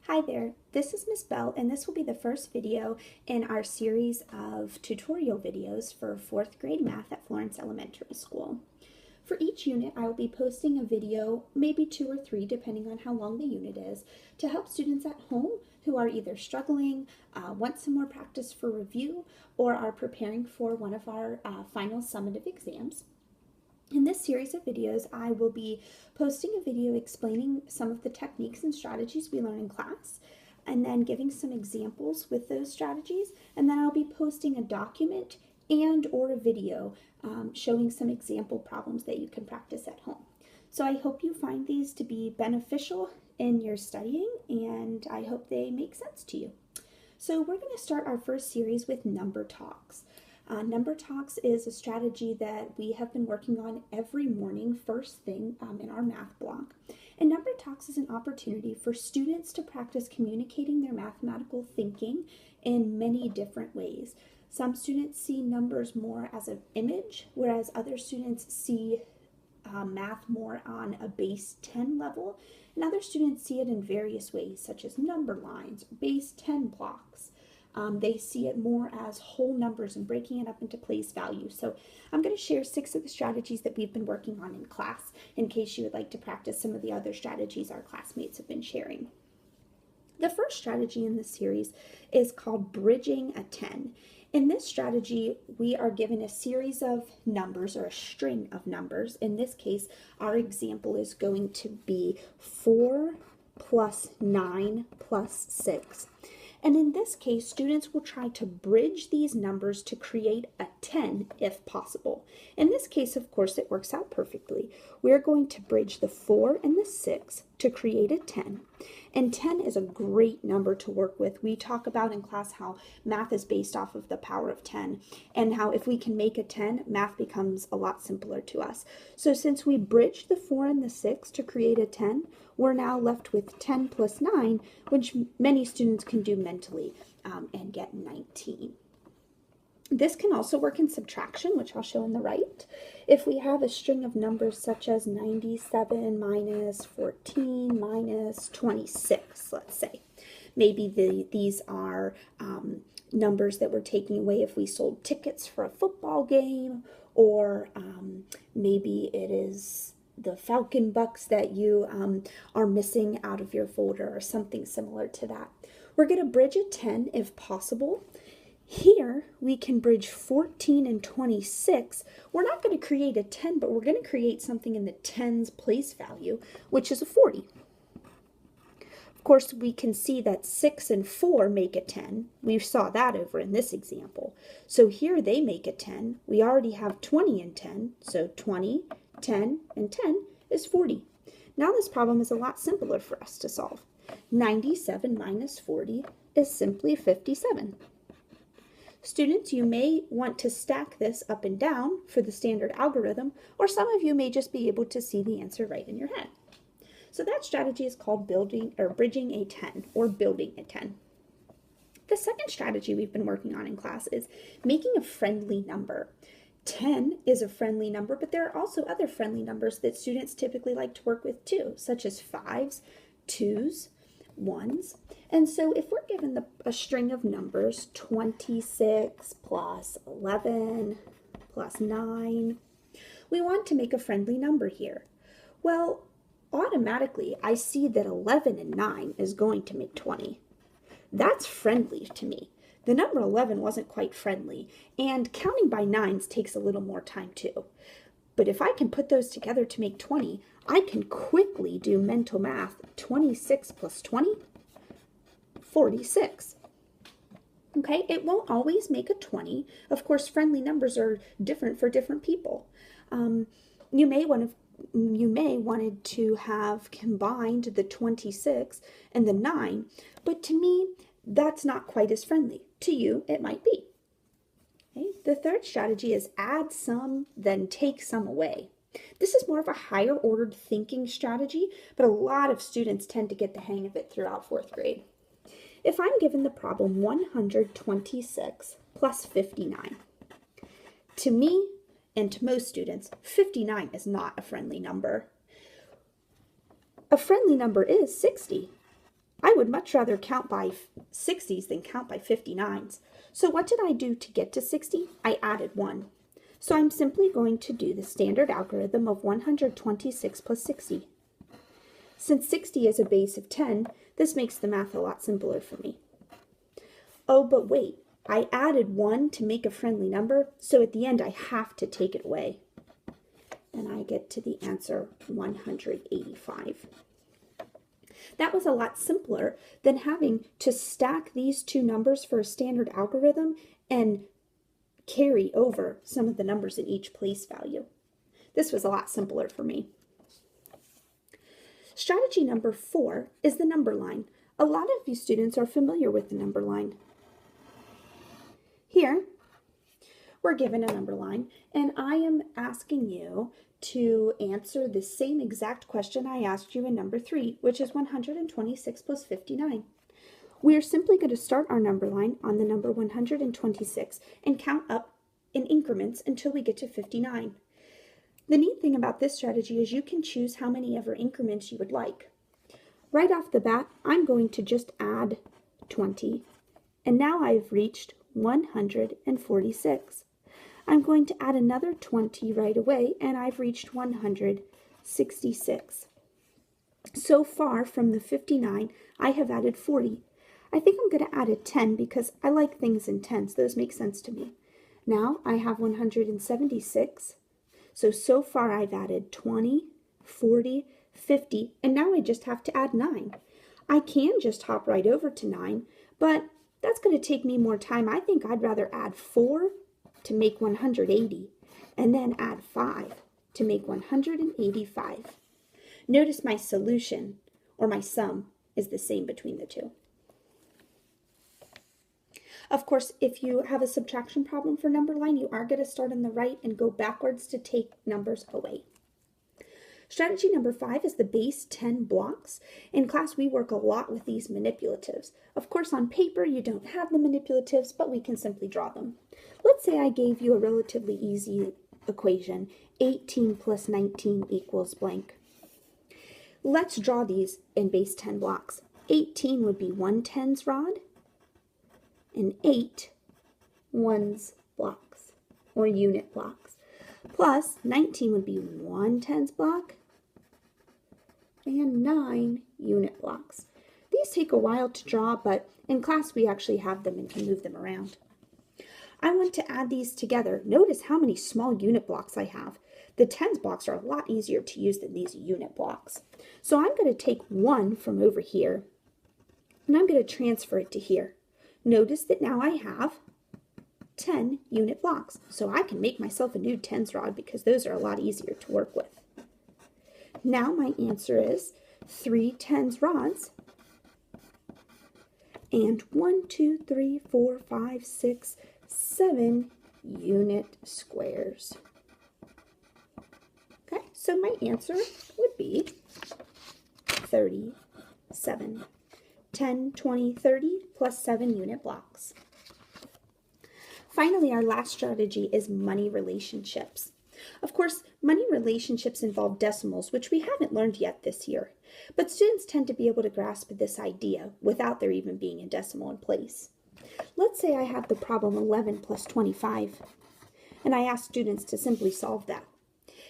Hi there, this is Miss Bell, and this will be the first video in our series of tutorial videos for 4th grade math at Florence Elementary School. For each unit, I will be posting a video, maybe 2 or 3, depending on how long the unit is, to help students at home who are either struggling, want some more practice for review, or are preparing for one of our final summative exams. In this series of videos, I will be posting a video explaining some of the techniques and strategies we learn in class, and then giving some examples with those strategies, and then I'll be posting a document and or a video showing some example problems that you can practice at home. So I hope you find these to be beneficial in your studying, and I hope they make sense to you. So we're going to start our first series with number talks. Number talks is a strategy that we have been working on every morning, first thing in our math block. And number talks is an opportunity for students to practice communicating their mathematical thinking in many different ways. Some students see numbers more as an image, whereas other students see math more on a base 10 level, and other students see it in various ways, such as number lines, base 10 blocks. They see it more as whole numbers and breaking it up into place value. So I'm going to share 6 of the strategies that we've been working on in class in case you would like to practice some of the other strategies our classmates have been sharing. The first strategy in this series is called bridging a 10. In this strategy, we are given a series of numbers or a string of numbers. In this case, our example is going to be 4 plus 9 plus 6. And in this case, students will try to bridge these numbers to create a 10 if possible. In this case, of course, it works out perfectly. We're going to bridge the 4 and the 6 to create a 10. And 10 is a great number to work with. We talk about in class how math is based off of the power of 10 and how if we can make a 10, math becomes a lot simpler to us. So since we bridged the 4 and the 6 to create a 10, we're now left with 10 plus 9, which many students can do mentally and get 19. This can also work in subtraction, which I'll show on the right. If we have a string of numbers such as 97 minus 14 minus 26, let's say. Maybe these are numbers that we're taking away if we sold tickets for a football game, or maybe it is the Falcon Bucks that you are missing out of your folder or something similar to that. We're going to bridge a 10 if possible. Here, we can bridge 14 and 26. We're not going to create a 10, but we're going to create something in the 10's place value, which is a 40. Of course, we can see that 6 and 4 make a 10. We saw that over in this example. So here they make a 10. We already have 20 and 10, so 20, 10, and 10 is 40. Now this problem is a lot simpler for us to solve. 97 minus 40 is simply 57. Students, you may want to stack this up and down for the standard algorithm, or some of you may just be able to see the answer right in your head. So that strategy is called bridging a 10 or building a 10. The second strategy we've been working on in class is making a friendly number. 10 is a friendly number, but there are also other friendly numbers that students typically like to work with too, such as 5s, 2s, 1s. And so if we're given a string of numbers, 26 plus 11 plus 9, we want to make a friendly number here. Well, automatically I see that 11 and 9 is going to make 20. That's friendly to me. The number 11 wasn't quite friendly, and counting by 9s takes a little more time too. But if I can put those together to make 20, I can quickly do mental math. 26 plus 20, 46. Okay, it won't always make a 20. Of course, friendly numbers are different for different people. You may wanted to have combined the 26 and the 9, but to me, that's not quite as friendly. To you, it might be. Okay. The third strategy is add some, then take some away. This is more of a higher ordered thinking strategy, but a lot of students tend to get the hang of it throughout 4th grade. If I'm given the problem 126 plus 59, to me and to most students, 59 is not a friendly number. A friendly number is 60. I would much rather count by 60s than count by 59s. So what did I do to get to 60? I added 1. So I'm simply going to do the standard algorithm of 126 plus 60. Since 60 is a base of 10, this makes the math a lot simpler for me. Oh, but wait, I added 1 to make a friendly number, so at the end I have to take it away. And I get to the answer 185. That was a lot simpler than having to stack these two numbers for a standard algorithm and carry over some of the numbers in each place value. This was a lot simpler for me. Strategy number 4 is the number line. A lot of you students are familiar with the number line. Here, we're given a number line, and I am asking you to answer the same exact question I asked you in number 3, which is 126 plus 59. We are simply going to start our number line on the number 126 and count up in increments until we get to 59. The neat thing about this strategy is you can choose how many ever increments you would like. Right off the bat, I'm going to just add 20, and now I've reached 146. I'm going to add another 20 right away, and I've reached 166. So far from the 59, I have added 40. I think I'm going to add a 10 because I like things in tens. Those make sense to me. Now I have 176. So far I've added 20, 40, 50, and now I just have to add 9. I can just hop right over to 9, but that's going to take me more time. I think I'd rather add 4 to make 180, and then add 5 to make 185. Notice my solution, or my sum, is the same between the two. Of course, if you have a subtraction problem for number line, you are going to start on the right and go backwards to take numbers away. Strategy number 5 is the base 10 blocks. In class, we work a lot with these manipulatives. Of course, on paper, you don't have the manipulatives, but we can simply draw them. Let's say I gave you a relatively easy equation, 18 plus 19 equals blank. Let's draw these in base 10 blocks. 18 would be 1/10 rod, and 8 ones blocks, or unit blocks. Plus, 19 would be 1/10 block, and 9 unit blocks. These take a while to draw, but in class we actually have them and can move them around. I want to add these together. Notice how many small unit blocks I have. The tens blocks are a lot easier to use than these unit blocks. So I'm going to take 1 from over here, and I'm going to transfer it to here. Notice that now I have 10 unit blocks, so I can make myself a new tens rod because those are a lot easier to work with. Now my answer is 3 tens rods and 1, 2, 3, 4, 5, 6, 7 unit squares. Okay, so my answer would be 37. 10, 20, 30 plus 7 unit blocks. Finally, our last strategy is money relationships. Of course, money relationships involve decimals, which we haven't learned yet this year, but students tend to be able to grasp this idea without there even being a decimal in place. Let's say I have the problem 11 plus 25, and I ask students to simply solve that.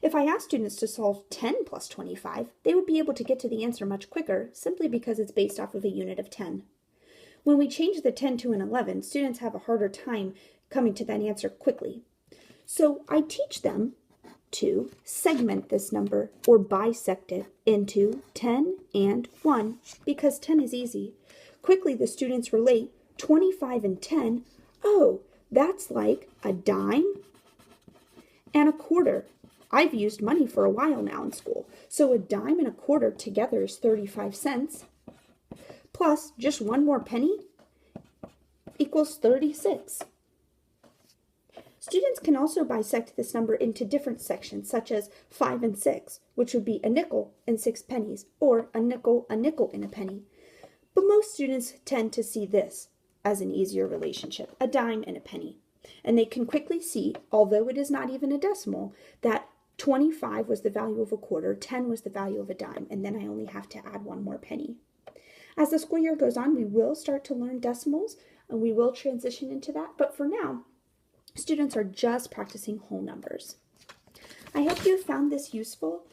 If I ask students to solve 10 plus 25, they would be able to get to the answer much quicker simply because it's based off of a unit of 10. When we change the 10 to an 11, students have a harder time coming to that answer quickly. So I teach them to segment this number or bisect it into 10 and 1 because 10 is easy. Quickly the students relate 25 and 10. Oh, that's like a dime and a quarter. I've used money for a while now in school, so a dime and a quarter together is 35 cents, plus just one more penny equals 36. Students can also bisect this number into different sections, such as 5 and 6, which would be a nickel and 6 pennies, or a nickel and a penny. But most students tend to see this as an easier relationship, a dime and a penny. And they can quickly see, although it is not even a decimal, that 25 was the value of a quarter, 10 was the value of a dime, and then I only have to add one more penny. As the school year goes on, we will start to learn decimals and we will transition into that. But for now, students are just practicing whole numbers. I hope you found this useful.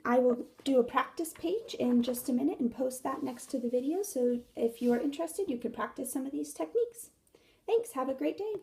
I will do a practice page in just a minute and post that next to the video. So if you are interested, you could practice some of these techniques. Thanks. Have a great day.